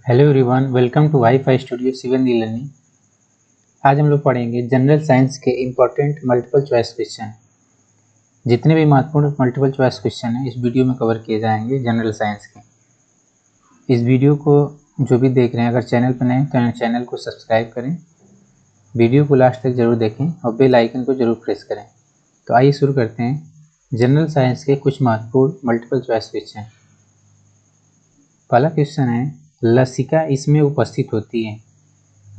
Hello everyone, welcome to WiFi studio Shivendra learning. आज हम लोग पढ़ेंगे जनरल साइंस के इम्पोर्टेंट मल्टीपल चॉइस क्वेश्चन। जितने भी महत्वपूर्ण मल्टीपल चॉइस क्वेश्चन हैं इस वीडियो में कवर किए जाएंगे जनरल साइंस के। इस वीडियो को जो भी देख रहे हैं, अगर चैनल पर नए हैं तो चैनल को सब्सक्राइब करें, वीडियो को लास्ट तक जरूर देखें और बेल आइकन को जरूर प्रेस करें। तो आइए शुरू करते हैं जनरल साइंस के कुछ महत्वपूर्ण मल्टीपल चॉइस क्वेश्चन। पहला क्वेश्चन है, लसिका इसमें उपस्थित होती है।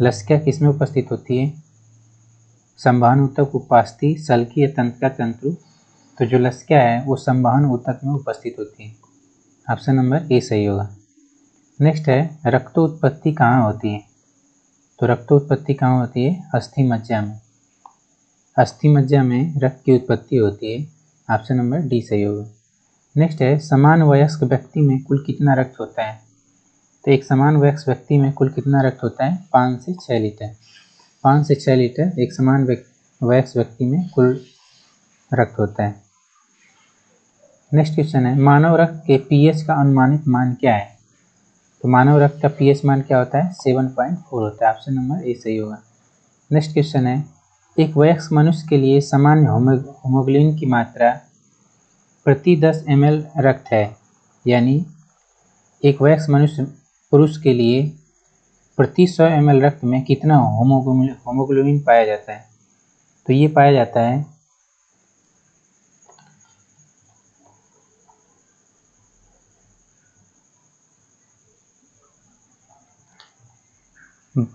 लसिका किसमें उपस्थित होती है? संवहन ऊतक, उपास्थि, सल्की या तंत्रिका तंतु। तो जो लसिका है वो संवहन ऊतक में उपस्थित होती है। ऑप्शन नंबर ए सही होगा। नेक्स्ट है, रक्तोत्पत्ति कहाँ होती है? तो रक्तोत्पत्ति कहाँ होती है? अस्थि मज्जा में। अस्थि मज्जा में रक्त की उत्पत्ति होती है। ऑप्शन नंबर डी सही होगा। नेक्स्ट है, समान वयस्क व्यक्ति में कुल कितना रक्त होता है? तो एक समान वयस्क व्यक्ति में कुल कितना रक्त होता है? 5 से 6 लीटर। 5 से 6 लीटर एक समान वयस्क व्यक्ति में कुल रक्त होता है। नेक्स्ट क्वेश्चन है, मानव रक्त के पीएच का अनुमानित मान क्या है? तो मानव रक्त का पीएच मान क्या होता है? 7.4 होता है। ऑप्शन नंबर ए सही होगा। नेक्स्ट क्वेश्चन है, एक वयस्क मनुष्य के लिए सामान्य होमोग्लोबिन की मात्रा प्रति 10 ml रक्त है, यानी एक वयस्क मनुष्य पुरुष के लिए प्रति 100 ml रक्त में कितना होमोग्लोबिन पाया जाता है? तो ये पाया जाता है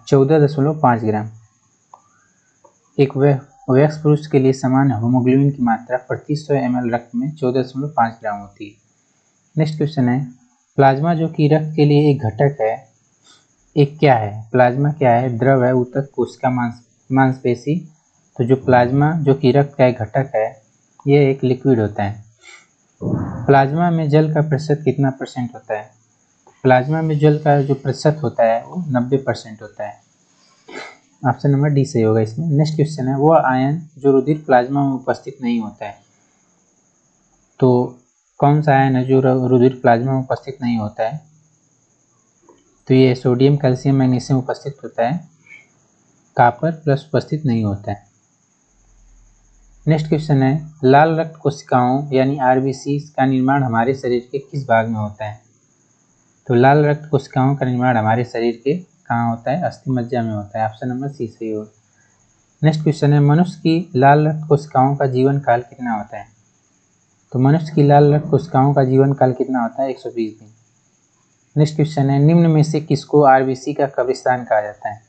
14.5 ग्राम। एक वयस्क पुरुष के लिए सामान्य होमोग्लोबिन की मात्रा प्रति 100 ml रक्त में 14.5 ग्राम होती है। नेक्स्ट क्वेश्चन है, प्लाज्मा जो कि रक्त के लिए एक घटक है, एक क्या है? प्लाज्मा क्या है? द्रव है, ऊतक, कोशिका, मांसपेशी। तो जो प्लाज्मा जो कि रक्त का एक घटक है, ये एक लिक्विड होता है। प्लाज्मा में जल का प्रतिशत कितना % होता है? प्लाज्मा में जल का जो प्रतिशत होता है वो 90% होता है। ऑप्शन नंबर डी सही होगा इसमें। नेक्स्ट क्वेश्चन है, वह आयन जो रुधिर प्लाज्मा में उपस्थित नहीं होता है। तो कौन सा आयन है जो रुधिर प्लाज्मा में उपस्थित नहीं होता है? तो ये सोडियम, कैल्शियम, मैग्नीशियम उपस्थित होता है। कॉपर प्लस उपस्थित नहीं होता है। नेक्स्ट क्वेश्चन है, लाल रक्त कोशिकाओं यानी आरबीसी का निर्माण हमारे शरीर के किस भाग में होता है? तो लाल रक्त कोशिकाओं का निर्माण हमारे शरीर के कहाँ होता है? अस्थि मज्जा में होता है। ऑप्शन नंबर सी सही होगा। नेक्स्ट क्वेश्चन है, मनुष्य की लाल रक्त कोशिकाओं का जीवन काल कितना होता है? तो मनुष्य की लाल रक्त कोशिकाओं का जीवन काल कितना होता है? 120 दिन। नेक्स्ट क्वेश्चन है, निम्न में से किसको आरबीसी का कब्रिस्तान कहा जाता है?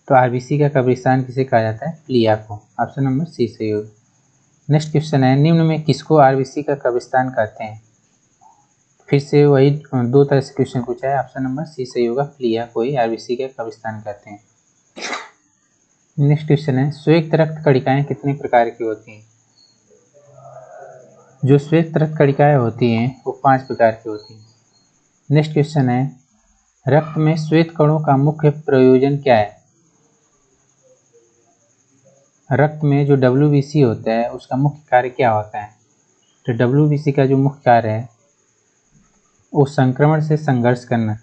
तो आरबीसी का कब्रिस्तान किसे कहा जाता है? प्लिया को। ऑप्शन नंबर सी सही होगा। नेक्स्ट क्वेश्चन है, निम्न में किसको आरबीसी का कब्रिस्तान कहते हैं? फिर से वही 2 तरह से क्वेश्चन पूछा है। ऑप्शन नंबर सी सही होगा, प्लिया को ही आरबीसी का कब्रिस्तान कहते हैं। नेक्स्ट क्वेश्चन है, श्वेत रक्त कणिकाएं कितने प्रकार की होती हैं? जो श्वेत रक्त कणिकाएं होती हैं वो 5 प्रकार की होती हैं। नेक्स्ट क्वेश्चन है, रक्त में श्वेत कणों का मुख्य प्रयोजन क्या है? रक्त में जो WBC होता है उसका मुख्य कार्य क्या होता है? तो WBC का जो मुख्य कार्य है वो संक्रमण से संघर्ष करना।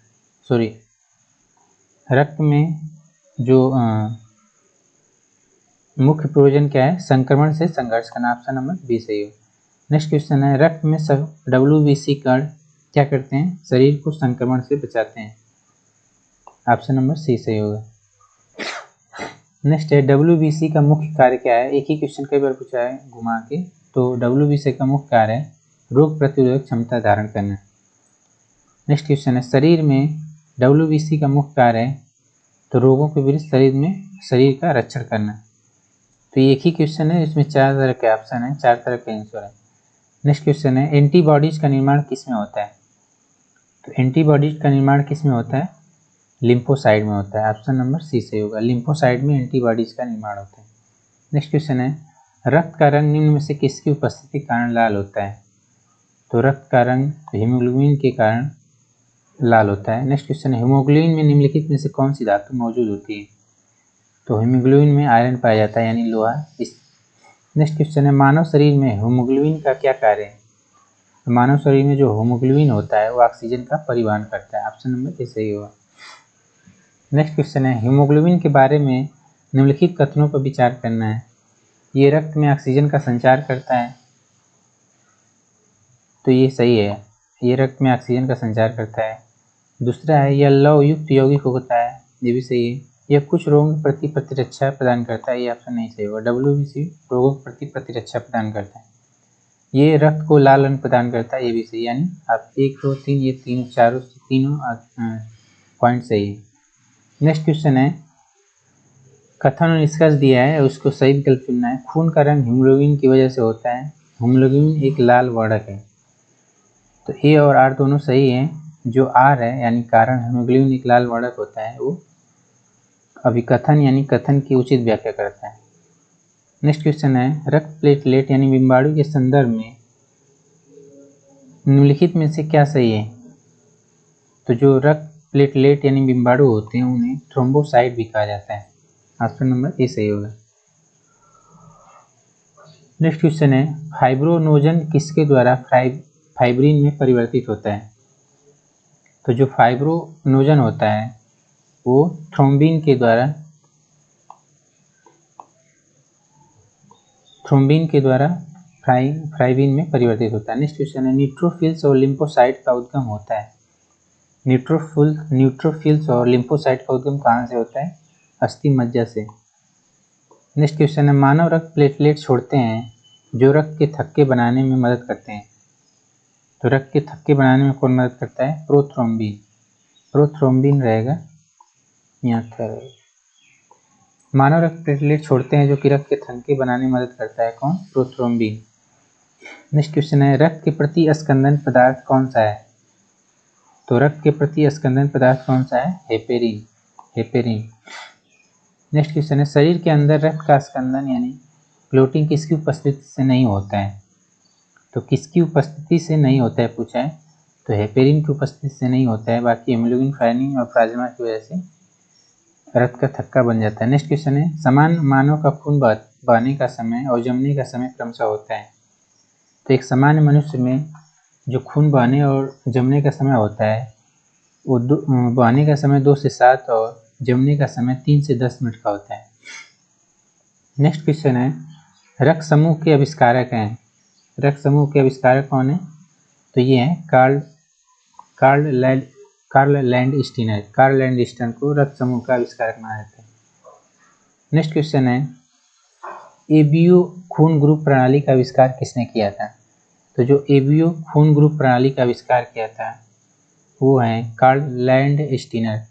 रक्त में जो मुख्य प्रयोजन क्या है? संक्रमण से संघर्ष करना। ऑप्शन नंबर बी सही हो। नेक्स्ट क्वेश्चन है, रक्त में सब WBC कण क्या करते हैं? शरीर को संक्रमण से बचाते हैं। ऑप्शन नंबर सी सही होगा। नेक्स्ट है, WBC का मुख्य कार्य क्या है? एक ही क्वेश्चन कई बार पूछा है घुमा के। तो WBC का मुख्य कार्य है रोग प्रतिरोधक क्षमता धारण करना। नेक्स्ट क्वेश्चन है, शरीर में WBC का मुख्य कार्य है तो रोगों के विरुद्ध शरीर का रक्षण करना। तो एक ही क्वेश्चन है, इसमें 4 तरह के ऑप्शन है, 4 तरह के आंसर है। नेक्स्ट क्वेश्चन है, एंटीबॉडीज का निर्माण किस में होता है? तो एंटीबॉडीज का निर्माण किस में होता है? लिम्फोसाइट में होता है। ऑप्शन नंबर सी सही होगा, लिम्फोसाइट में एंटीबॉडीज का निर्माण होता है। नेक्स्ट क्वेश्चन है, रक्त का रंग निम्न में से किसकी उपस्थिति के कारण लाल होता है? तो रक्त का रंग हीमोग्लोबिन के कारण लाल होता है। नेक्स्ट क्वेश्चन है, हीमोग्लोबिन में निम्नलिखित में से कौन सी धातु मौजूद होती है? तो हीमोग्लोबिन में आयरन पाया जाता है, यानी लोहा। नेक्स्ट क्वेश्चन है, मानव शरीर में हीमोग्लोबिन का क्या कार्य है? तो मानव शरीर में जो हीमोग्लोबिन होता है वो ऑक्सीजन का परिवहन करता है। ऑप्शन नंबर ए सही होगा। नेक्स्ट क्वेश्चन है, हीमोग्लोबिन के बारे में निम्नलिखित कथनों पर विचार करना है। ये रक्त में ऑक्सीजन का संचार करता है, तो ये सही है, ये रक्त में ऑक्सीजन का संचार करता है। दूसरा है, यह लवण युक्त यौगिक होता है, ये भी सही है। यह कुछ रोगों के प्रति प्रतिरक्षा प्रदान करता है, ये ऑप्शन नहीं सही होगा। WBC रोगों के प्रति प्रतिरक्षा प्रदान करता है। ये रक्त को लाल रंग प्रदान करता है, ये भी सही। यानी आप 1 2 3 ये तीनों पॉइंट सही है। नेक्स्ट क्वेश्चन है, कथन और निष्कर्ष दिया है, उसको सही विकल्प चुनना है। खून का रंग हीमोग्लोबिन की वजह से होता है। हीमोग्लोबिन एक लाल वर्णक है, तो ए और आर दोनों सही हैं। जो आर है यानी कारण हीमोग्लोबिन एक लाल वर्णक होता है, वो अभिकथन यानी कथन की उचित व्याख्या करता है। नेक्स्ट क्वेश्चन है, रक्त प्लेटलेट यानी बिम्बाणु के संदर्भ में निम्नलिखित में से क्या सही है? तो जो रक्त प्लेटलेट यानी बिम्बाणु होते हैं उन्हें थ्रोम्बोसाइट भी कहा जाता है। ऑप्शन नंबर ए सही होगा। नेक्स्ट क्वेश्चन है, फाइब्रोनोजन किसके द्वारा फाइब्रिन में परिवर्तित होता है? तो जो फाइब्रोनोजन होता है वो थ्रोम्बिन के द्वारा फाइब्रिन में परिवर्तित होता है। नेक्स्ट क्वेश्चन है, न्यूट्रोफिल्स और लिम्फोसाइट का उद्गम होता है। न्यूट्रोफिल्स और लिम्फोसाइट का उद्गम कहाँ से होता है? अस्थि मज्जा से। नेक्स्ट क्वेश्चन है, मानव रक्त प्लेटलेट छोड़ते हैं जो रक्त के थक्के बनाने में मदद करते हैं। तो रक्त के थक्के बनाने में कौन मदद करता है? प्रोथ्रोम्बिन रहेगा, यहाँ रहेगा। मानव रक्त प्लेटलेट छोड़ते हैं जो कि रक्त के थक्के बनाने में मदद करता है, कौन? प्रोथ्रोम्बिन। नेक्स्ट क्वेश्चन है, रक्त के प्रति स्कंदन पदार्थ कौन सा है? तो रक्त के प्रति स्कंदन पदार्थ कौन सा है? हेपेरिन। नेक्स्ट क्वेश्चन है, शरीर के अंदर रक्त का स्कंदन यानी क्लोटिंग किसकी उपस्थिति से नहीं होता है? तो किसकी उपस्थिति से नहीं होता है पूछा है, तो हेपेरिन की उपस्थिति से नहीं होता है। बाकी हीमोग्लोबिन फाइनिंग और प्लाज्मा की वजह से रक्त का थक्का बन जाता है। नेक्स्ट क्वेश्चन है, समान मानव का खून बहने का समय और जमने का समय क्रमशः होता है। तो एक सामान्य मनुष्य में जो खून बहने और जमने का समय होता है वो बहने का समय 2 से 7 और जमने का समय 3 से 10 मिनट का होता है। नेक्स्ट क्वेश्चन है, रक्त समूह के आविष्कारक हैं। रक्त समूह के आविष्कारक कौन है? तो ये हैं कार्ल लैंडस्टीनर को रक्त समूह का आविष्कारक माना जाता है। नेक्स्ट क्वेश्चन है, एबीओ खून ग्रुप प्रणाली का आविष्कार किसने किया था? तो जो एबीओ खून ग्रुप प्रणाली का आविष्कार किया था वो है कार्ल लैंडस्टीनर।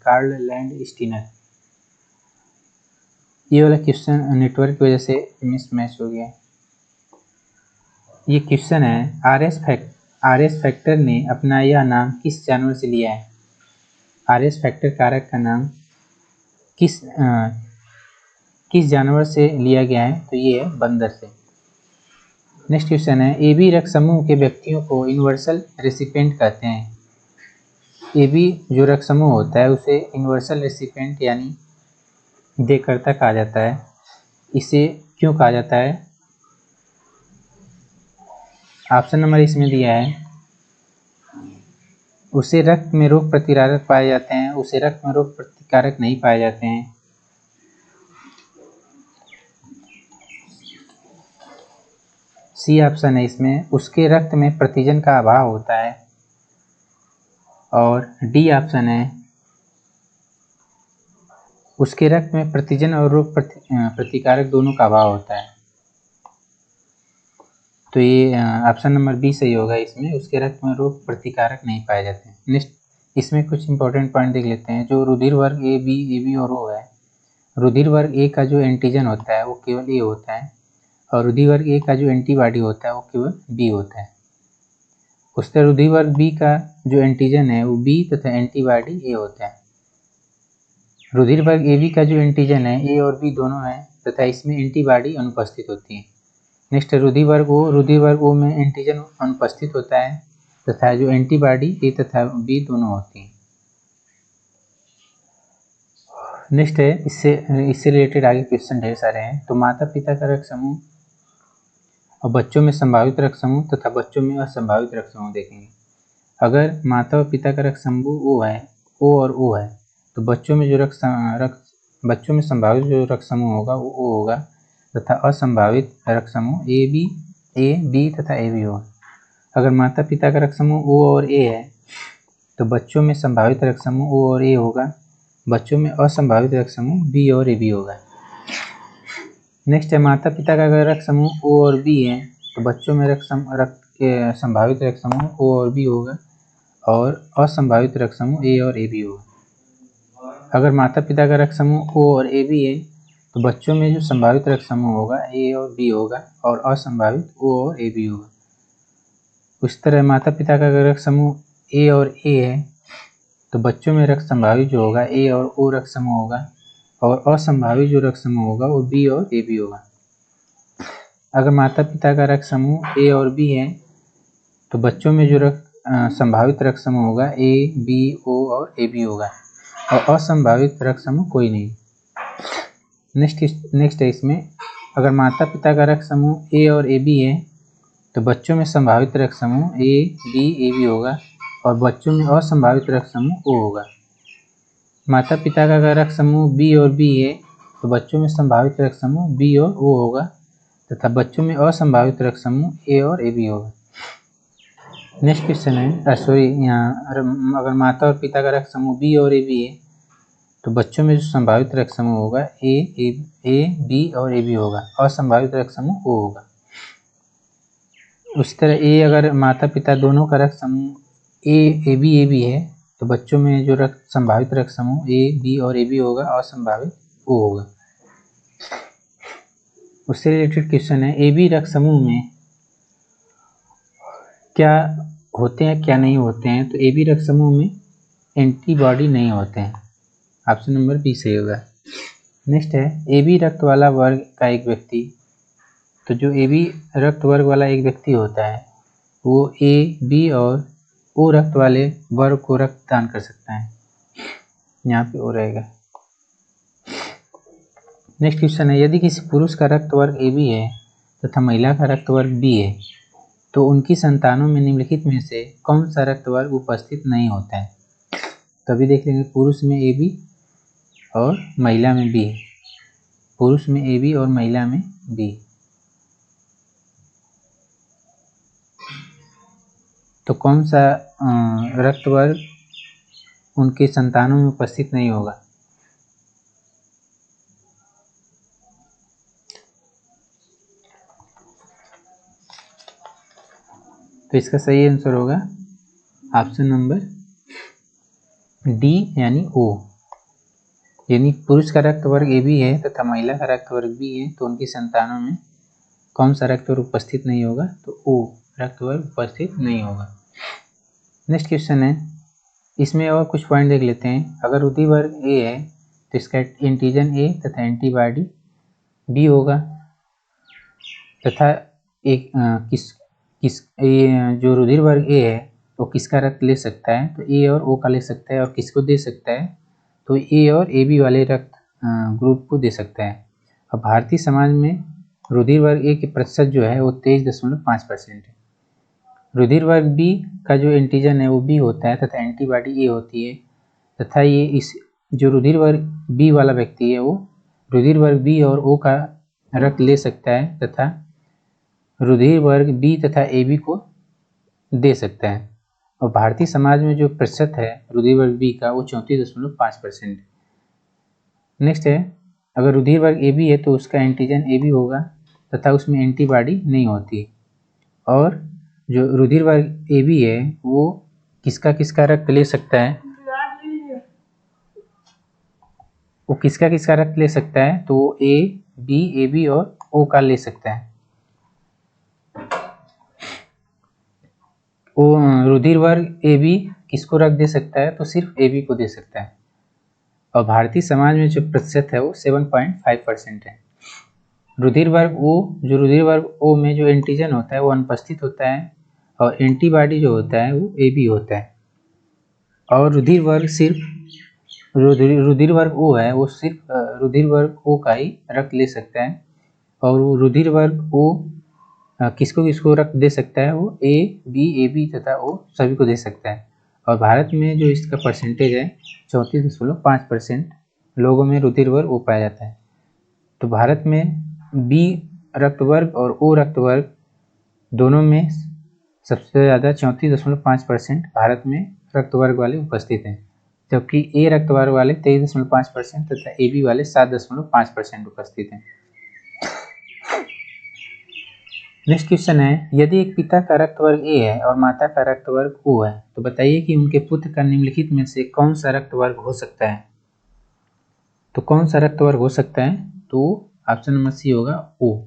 ये वाला क्वेश्चन नेटवर्क की वजह से मिसमैच हो गया। ये क्वेश्चन है, आरएस फैक्टर ने अपना यह नाम किस जानवर से लिया है? आरएस फैक्टर कारक का नाम किस जानवर से लिया गया है? तो ये है बंदर से। नेक्स्ट क्वेश्चन है, एबी रक्त समूह के व्यक्तियों को यूनिवर्सल रेसिपिएंट कहते हैं। एबी जो रक्त समूह होता है उसे यूनिवर्सल रेसिपिएंट यानी देहकर्ता कहा जाता है। इसे क्यों कहा जाता है? ऑप्शन नंबर इसमें दिया है, उसे रक्त में रोग प्रतिकारक पाए जाते हैं, उसे रक्त में रोग प्रतिकारक नहीं पाए जाते हैं। सी ऑप्शन है इसमें, उसके रक्त में प्रतिजन का अभाव होता है। और डी ऑप्शन है, उसके रक्त में प्रतिजन और रोग प्रतिकारक दोनों का अभाव होता है। तो ये ऑप्शन नंबर बी सही होगा। इसमें उसके रक्त में रोग प्रतिकारक नहीं पाए जाते हैं। नेक्स्ट इसमें कुछ इंपॉर्टेंट पॉइंट देख लेते हैं। जो रुधिर वर्ग ए बी और ओ है, रुधिर वर्ग ए का जो एंटीजन होता है वो केवल ए होता है और रुधिर वर्ग ए का जो एंटीबॉडी होता है वो केवल बी होता है। उससे रुधिर वर्ग बी का जो एंटीजन है वो बी तथा एंटीबॉडी ए होता है। रुधिर वर्ग ए बी का जो एंटीजन है ए और बी दोनों है तथा इसमें एंटीबॉडी अनुपस्थित होती है। नेक्स्ट रुधिर वर्ग ओ में एंटीजन अनुपस्थित होता है तथा जो एंटीबॉडी ए तथा बी दोनों होती हैं। नेक्स्ट है, इससे रिलेटेड आगे क्वेश्चन ढेर सारे हैं। तो माता पिता का रक्त समूह और बच्चों में संभावित रक्त समूह तथा बच्चों में असंभावित रक्त समूह देखेंगे। अगर माता और पिता का रक्त समूह O है, O और O है, तो बच्चों में संभावित जो रक्त समूह होगा वो O होगा तथा असंभावित रक्त समूह A, B तथा AB होगा। अगर माता पिता का रक्त समूह O और A है, तो बच्चों में संभावित रक्त समूह O और A होगा, बच्चों में असंभावित रक्त समूह B और AB होगा। नेक्स्ट है माता पिता का अगर रक्त समूह O और B है, तो बच्चों में संभावित रक्त समूह O और B होगा और असंभावित रक्त समूह A और AB होगा। अगर माता पिता का रक्त समूह O और AB है, तो बच्चों में जो संभावित रक्त समूह होगा A और B होगा और असंभावित O और AB होगा। उस तरह माता पिता का अगर रक्त समूह A और A है, तो बच्चों में रक्त संभावित जो होगा A और O रक्त समूह होगा और असंभावित जो रक्त समूह होगा वो B और AB होगा। अगर माता पिता का रक्त समूह A और B है, तो बच्चों में जो संभावित रक्त समूह होगा A, B, O और AB होगा और असंभावित रक्त समूह कोई नहीं। नेक्स्ट है इसमें, अगर माता पिता का रक्त समूह A और AB है, तो बच्चों में संभावित रक्त समूह A, B, AB होगा और बच्चों में असंभावित रक्त समूह O होगा। माता पिता का अगर रक्त समूह B और B है, तो बच्चों में संभावित रक्त समूह B और O होगा तथा बच्चों में असंभावित रक्त समूह A और AB होगा। नेक्स्ट क्वेश्चन है, यहाँ अगर माता और पिता का रक्त समूह B और AB है, तो बच्चों में जो संभावित रक्त समूह होगा A, B और AB होगा, असंभावित रक्त समूह O होगा। उसी तरह अगर माता पिता दोनों का रक्त समूह AB है, तो बच्चों में जो संभावित रक्त समूह A, B और AB होगा, असंभावित O होगा। उससे रिलेटेड क्वेश्चन है, AB रक्त समूह में क्या होते हैं क्या नहीं होते हैं। तो AB रक्त समूह में एंटीबॉडी नहीं होते हैं, ऑप्शन नंबर बी सही होगा। नेक्स्ट है, AB रक्त वाला वर्ग का एक व्यक्ति, तो जो AB रक्त वर्ग वाला एक व्यक्ति होता है वो A, B और O रक्त वाले वर्ग को रक्त दान कर सकता है, यहाँ पे O रहेगा। नेक्स्ट क्वेश्चन है, यदि किसी पुरुष का रक्त वर्ग AB है तथा महिला का रक्त वर्ग B है, तो उनकी संतानों में निम्नलिखित में से कौन सा रक्त वर्ग उपस्थित नहीं होता है। तभी देख लेंगे, पुरुष में AB और महिला में B, पुरुष में AB और महिला में B। तो कौन सा रक्त वर्ग उनके संतानों में उपस्थित नहीं होगा। तो इसका सही आंसर होगा ऑप्शन नंबर डी यानी O। यानी पुरुष का रक्त वर्ग AB है तथा महिला का रक्त वर्ग B है, तो उनकी संतानों में कौन सा रक्त वर्ग उपस्थित नहीं होगा, तो O रक्त वर्ग उपस्थित नहीं होगा। नेक्स्ट क्वेश्चन है, इसमें और कुछ पॉइंट देख लेते हैं। अगर रुधिर वर्ग A है तो इसका एंटीजन A तथा एंटीबॉडी B होगा तथा एक जो रुधिर वर्ग A है वो किसका रक्त ले सकता है, तो A और O का ले सकता है और किसको दे सकता है, तो A और AB वाले रक्त ग्रुप को दे सकता है। और भारतीय समाज में रुधिर वर्ग A के प्रतिशत जो है वो 23.5% है। रुधिर वर्ग B का जो एंटीजन है वो B होता है तथा एंटीबॉडी A होती है तथा जो रुधिर वर्ग B वाला व्यक्ति है वो रुधिर वर्ग B और O का रक्त ले सकता है तथा रुधिर वर्ग B तथा AB को दे सकता है। और भारतीय समाज में जो प्रतिशत है रुधिर वर्ग B का वो 34.5%। नेक्स्ट है, अगर रुधिर वर्ग AB है तो उसका एंटीजन AB होगा तथा उसमें एंटीबॉडी नहीं होती। और जो रुधिर वर्ग AB है वो किसका रक्त ले सकता है, वो किसका रक्त ले सकता है, तो A, B, AB और O का ले सकता है। वो रुधिर वर्ग AB किसको रक्त दे सकता है, तो सिर्फ AB को दे सकता है। और भारतीय समाज में जो प्रतिशत है वो 7.5% है। रुधिर वर्ग O में जो एंटीजन होता है वो अनुपस्थित होता है और एंटीबॉडी जो होता है वो AB होता है। और रुधिर वर्ग O है वो सिर्फ रुधिर वर्ग O का ही रक्त ले सकता है और वो रुधिर वर्ग O किसको किसको रक्त दे सकता है, वो ए बी तथा ओ सभी को दे सकता है। और भारत में जो इसका परसेंटेज है 34.5% लोगों में रुधिर वर्ग ओ पाया जाता है। तो भारत में बी रक्त वर्ग और ओ रक्त वर्ग दोनों में सबसे ज़्यादा 34.5% भारत में रक्त वर्ग वाले उपस्थित हैं, जबकि ए रक्त वर्ग वाले 23.5% तथा ए बी वाले 7.5% उपस्थित हैं। नेक्स्ट क्वेश्चन है, यदि एक पिता का रक्त वर्ग ए है और माता का रक्त वर्ग ओ है तो बताइए कि उनके पुत्र का निम्नलिखित में से कौन सा रक्त वर्ग हो सकता है। तो कौन सा रक्त वर्ग हो सकता है, तो ऑप्शन नंबर सी होगा ओ।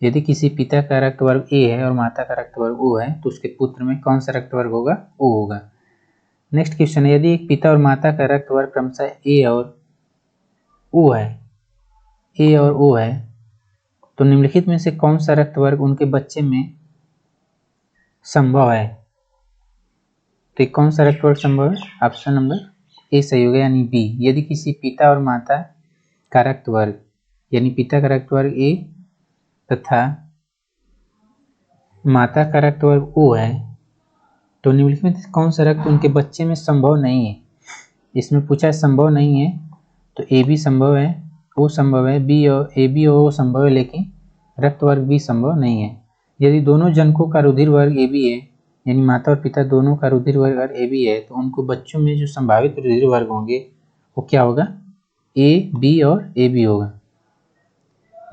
यदि किसी पिता का रक्त वर्ग ए है और माता का रक्त वर्ग ओ है तो उसके पुत्र में कौन सा रक्त वर्ग होगा, ओ होगा। नेक्स्ट क्वेश्चन है, यदि एक पिता और माता का रक्त वर्ग क्रमशः ए और ओ है तो निम्नलिखित में से कौन सा रक्त वर्ग उनके बच्चे में संभव है। तो कौन सा रक्त वर्ग संभव है, ऑप्शन नंबर ए सही होगा यानी बी। यदि किसी पिता और माता का रक्त वर्ग यानी पिता का रक्त वर्ग ए तथा माता का रक्त वर्ग ओ है तो निम्नलिखित में कौन सा रक्त उनके बच्चे में संभव नहीं है। इसमें पूछा है संभव नहीं है, तो ए बी संभव है, ओ संभव है, बी और ए बी और ओ संभव है, लेकिन रक्त वर्ग बी संभव नहीं है। यदि दोनों जनकों का रुधिर वर्ग ए बी है यानी माता और पिता दोनों का रुधिर वर्ग ए बी है तो उनको बच्चों में जो संभावित रुधिर वर्ग होंगे वो क्या होगा, ए बी और ए बी होगा।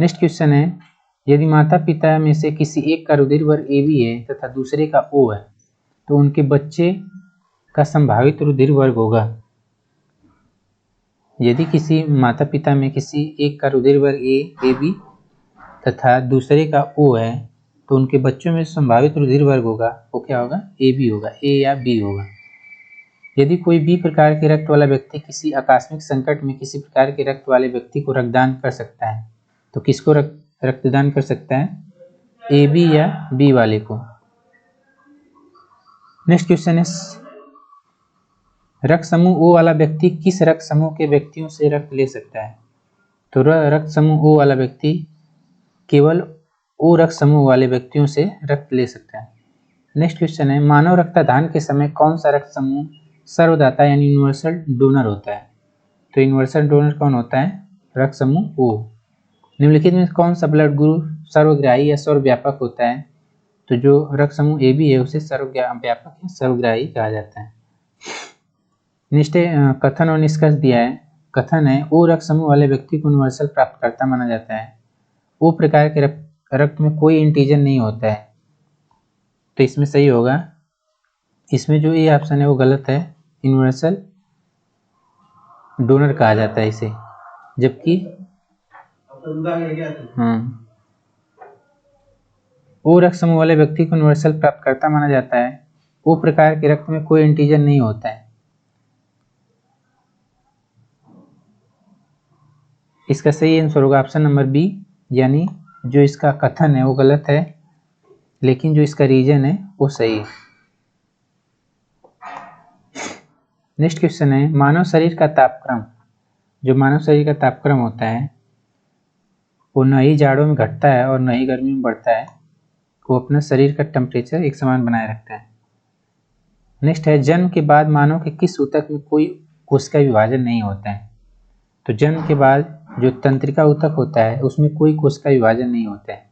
नेक्स्ट क्वेश्चन है, यदि माता पिता में से किसी एक का रुधिर वर्ग ए बी है तथा दूसरे का ओ है तो उनके बच्चे का संभावित रुधिर वर्ग होगा। यदि किसी माता पिता में किसी एक का रुधिर वर्ग ए बी तथा दूसरे का ओ है तो उनके बच्चों में संभावित रुधिर वर्ग होगा वो क्या होगा, ए बी होगा, ए या बी होगा। यदि कोई बी प्रकार के रक्त वाला व्यक्ति किसी आकस्मिक संकट में किसी प्रकार के रक्त वाले व्यक्ति को रक्तदान कर सकता है तो किसको रक्तदान कर सकता है, ए बी या बी वाले को। नेक्स्ट क्वेश्चन है, रक्त समूह ओ वाला व्यक्ति किस रक्त समूह के व्यक्तियों से रक्त ले सकता है। तो रक्त समूह ओ वाला व्यक्ति केवल ओ रक्त समूह वाले व्यक्तियों से रक्त ले सकता है। नेक्स्ट क्वेश्चन है, मानव रक्तदान के समय कौन सा रक्त समूह सर्वदाता यानी यूनिवर्सल डोनर होता है। तो यूनिवर्सल डोनर कौन होता है, रक्त समूह ओ। निम्नलिखित में कौन सा ब्लड ग्रुप सर्वग्राही या सर्वव्यापक होता है। तो जो रक्त समूह ए बी है उसे सर्वव्यापक या सर्वग्राही कहा जाता है। नेक्स्ट कथन और निष्कर्ष दिया है। कथन है, ओ रक्त समूह वाले व्यक्ति को यूनिवर्सल प्राप्तकर्ता माना जाता है। ओ प्रकार के रक्त में कोई एंटीजन नहीं होता है, तो इसमें सही होगा। इसमें जो ए ऑप्शन है वो गलत है, यूनिवर्सल डोनर कहा जाता है इसे, जबकि ओ रक्त समूह वाले व्यक्ति को यूनिवर्सल प्राप्तकर्ता माना जाता है। ओ प्रकार के रक्त में कोई एंटीजन नहीं होता है। इसका सही आंसर होगा ऑप्शन नंबर बी, यानी जो इसका कथन है वो गलत है लेकिन जो इसका रीजन है वो सही है। नेक्स्ट क्वेश्चन है, मानव शरीर का तापक्रम, जो मानव शरीर का तापक्रम होता है वो न ही जाड़ों में घटता है और न ही गर्मी में बढ़ता है, वो अपना शरीर का टेम्परेचर एक समान बनाए रखता है। नेक्स्ट है, जन्म के बाद मानव के किस ऊतक में कोई कोशिका विभाजन नहीं होता है। तो जन्म के बाद जो तंत्रिका ऊतक होता है उसमें कोई कोशिका विभाजन नहीं होता है।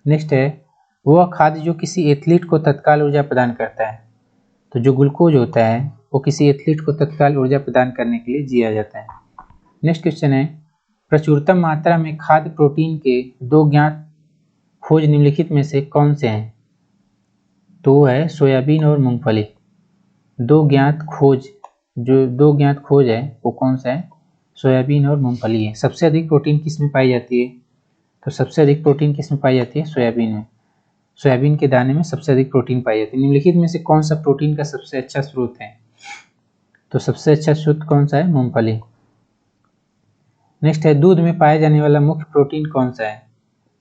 नेक्स्ट है, वह खाद्य जो किसी एथलीट को तत्काल ऊर्जा प्रदान करता है। तो जो ग्लूकोज होता है वो किसी एथलीट को तत्काल ऊर्जा प्रदान करने के लिए जिया जाता है। नेक्स्ट क्वेश्चन है, प्रचुरतम मात्रा में खाद्य प्रोटीन के दो ज्ञात खोज निम्नलिखित में से कौन से हैं। तो वो है सोयाबीन और मूंगफली। दो ज्ञात खोज है वो कौन सा है, सोयाबीन और मूंगफली है। सबसे अधिक प्रोटीन किस में पाई जाती है, तो सबसे अधिक प्रोटीन किस में पाई जाती है, सोयाबीन में। सोयाबीन के दाने में सबसे अधिक प्रोटीन पाई जाती है। निम्नलिखित में से कौन सा प्रोटीन का सबसे अच्छा स्रोत है, तो सबसे अच्छा स्रोत कौन सा है, मूंगफली। नेक्स्ट है, दूध में पाया जाने वाला मुख्य प्रोटीन कौन सा है।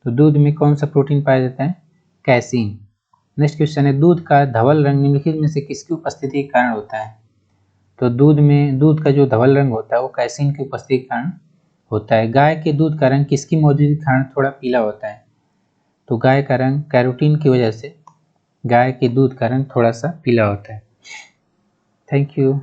तो दूध में कौन सा प्रोटीन पाया जाता है, कैसीन। नेक्स्ट क्वेश्चन है, दूध का धवल रंग निम्नलिखित में से किसकी उपस्थिति के कारण होता है। तो दूध का जो धवल रंग होता है वो कैसीन की उपस्थिति के कारण होता है। गाय के दूध का रंग किसकी मौजूदगी के कारण थोड़ा पीला होता है। तो गाय का रंग कैरोटीन की वजह से गाय के दूध का रंग थोड़ा सा पीला होता है। Thank you.